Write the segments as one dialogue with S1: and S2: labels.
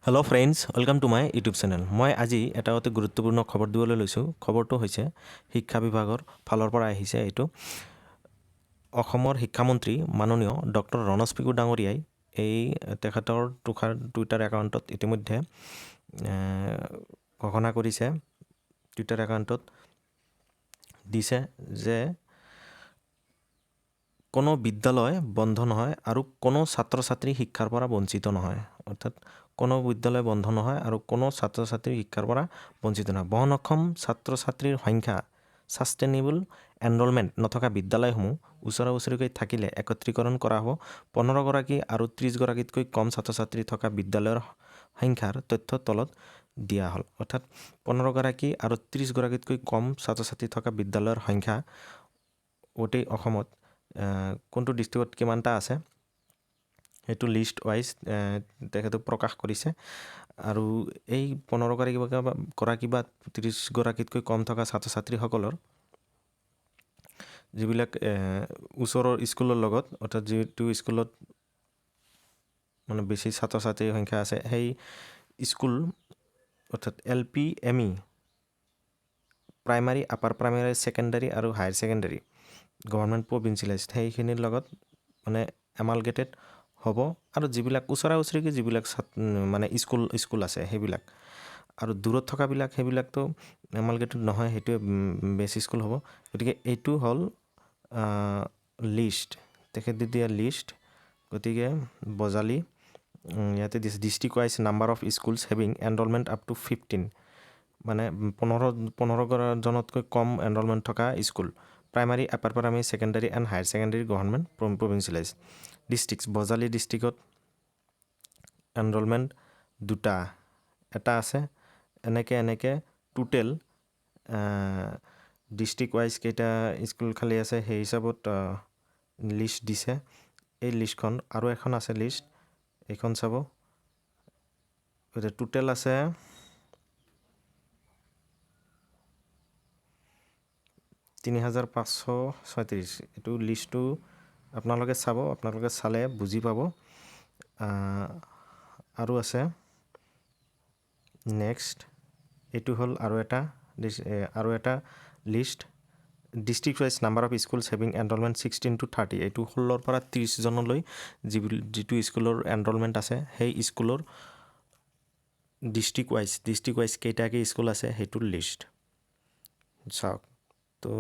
S1: Hello' friends, welcome to my YouTube channel. মই আজি এটা অতি গুৰুত্বপূৰ্ণ খবৰ দিবলৈ লৈছোঁ। খবৰটো হৈছে শিক্ষা বিভাগৰ ফালৰ পৰা আহিছে। এইটো অসমৰ শিক্ষামন্ত্ৰী মাননীয় ডক্টৰ ৰণোজ পেগু ডাঙৰীয়াই তেখেতৰ টুইটাৰ একাউণ্টত ইতিমধ্যে ঘোষণা কৰিছে। টুইটাৰ একাউণ্টত দিছে যে কোনো বিদ্যালয় বন্ধ নহয় আৰু কোনো ছাত্ৰ ছাত্ৰী শিক্ষাৰ পৰা বঞ্চিত নহয়। অৰ্থাৎ কোনো বিদ্যালয় বন্ধ নহয় আৰু কোনো ছাত্ৰ ছাত্ৰী শিক্ষাৰ পৰা বঞ্চিত নহয়। বহনক্ষম ছাত্ৰ ছাত্ৰীৰ সংখ্যা ছাষ্টেইনেবল এনৰলমেণ্ট নথকা বিদ্যালয়সমূহ ওচৰা ওচৰিকৈ থাকিলে একত্ৰীকৰণ কৰা হ'ব। 15গৰাকী আৰু 30গৰাকীতকৈ কম ছাত্ৰ ছাত্ৰী থকা বিদ্যালয়ৰ সংখ্যাৰ তথ্য তলত দিয়া হ'ল। অৰ্থাৎ 15গৰাকী আৰু 30গৰাকীতকৈ কম ছাত্ৰ ছাত্ৰী থকা বিদ্যালয়ৰ সংখ্যা গোটেই অসমত কোনটো ডিষ্ট্ৰিক্টত কিমানটা আছে সেইটো লিষ্ট ৱাইজ তেখেতে প্ৰকাশ কৰিছে। আৰু এই 15গৰাকী বা 30গৰাকীতকৈ কম থকা ছাত্ৰ ছাত্ৰীসকলৰ যিবিলাক ওচৰৰ স্কুলৰ লগত, অৰ্থাৎ যিটো স্কুলত মানে বেছি ছাত্ৰ ছাত্ৰীৰ সংখ্যা আছে সেই স্কুল, অৰ্থাৎ LP, ME, primary, upper primary, secondary আৰু হায়াৰ ছেকেণ্ডাৰী গভৰ্ণমেণ্ট প্ৰভিঞ্চিয়েলাইজড সেইখিনিৰ লগত মানে এমালগেটেড হ'ব। আৰু যিবিলাক ওচৰা ওচৰিকৈ যিবিলাক মানে স্কুল আছে সেইবিলাক, আৰু দূৰত থকাবিলাক সেইবিলাকতো এমালগেটেড নহয়, সেইটোৱে বেছ স্কুল হ'ব। গতিকে এইটো হ'ল লিষ্ট, তেখেতে দিয়া লিষ্ট। গতিকে বজালি ইয়াতে দিছে district wise number of schools having enrolment up to 15, মানে 15জনতকৈ কম এনৰলমেণ্ট থকা school. Primary, upper primary, secondary and higher secondary government provincialise districts. Bajali ডিষ্ট্ৰিক্টত এনৰলমেণ্ট এটা আছে। এনেকৈ টোটেল ডিষ্ট্ৰিক্ট ৱাইজ কেইটা স্কুল খালী আছে সেই হিচাপত লিষ্ট দিছে। এই লিষ্টখন আৰু এখন আছে লিষ্ট, এইখন চাব। টোটেল আছে 3536। এইটো লিষ্টটো আপোনালোকে চাব, আপোনালোকে চালে বুজি পাব। আৰু আছে নেক্সট, এইটো হ'ল আৰু এটা list, district wise number of schools having enrolment 16 to 30। এইটো 16ৰ পৰা 30জনলৈ যিটো স্কুলৰ এনৰলমেণ্ট আছে সেই স্কুলৰ ডিষ্ট্ৰিক্ট ৱাইজ কেইটাকৈ স্কুল আছে সেইটোৰ লিষ্ট চাওক। তো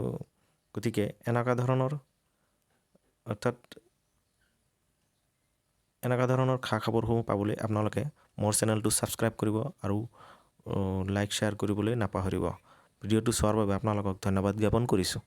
S1: গতিকে এনেকুৱা ধৰণৰ খা খবৰসমূহ পাবলৈ আপোনালোকে মোৰ চেনেলটো ছাবস্ক্ৰাইব কৰিব আৰু লাইক শ্বেয়াৰ কৰিবলৈ নাপাহৰিব। ভিডিঅ'টো চোৱাৰ বাবে আপোনালোকক ধন্যবাদ জ্ঞাপন কৰিছোঁ।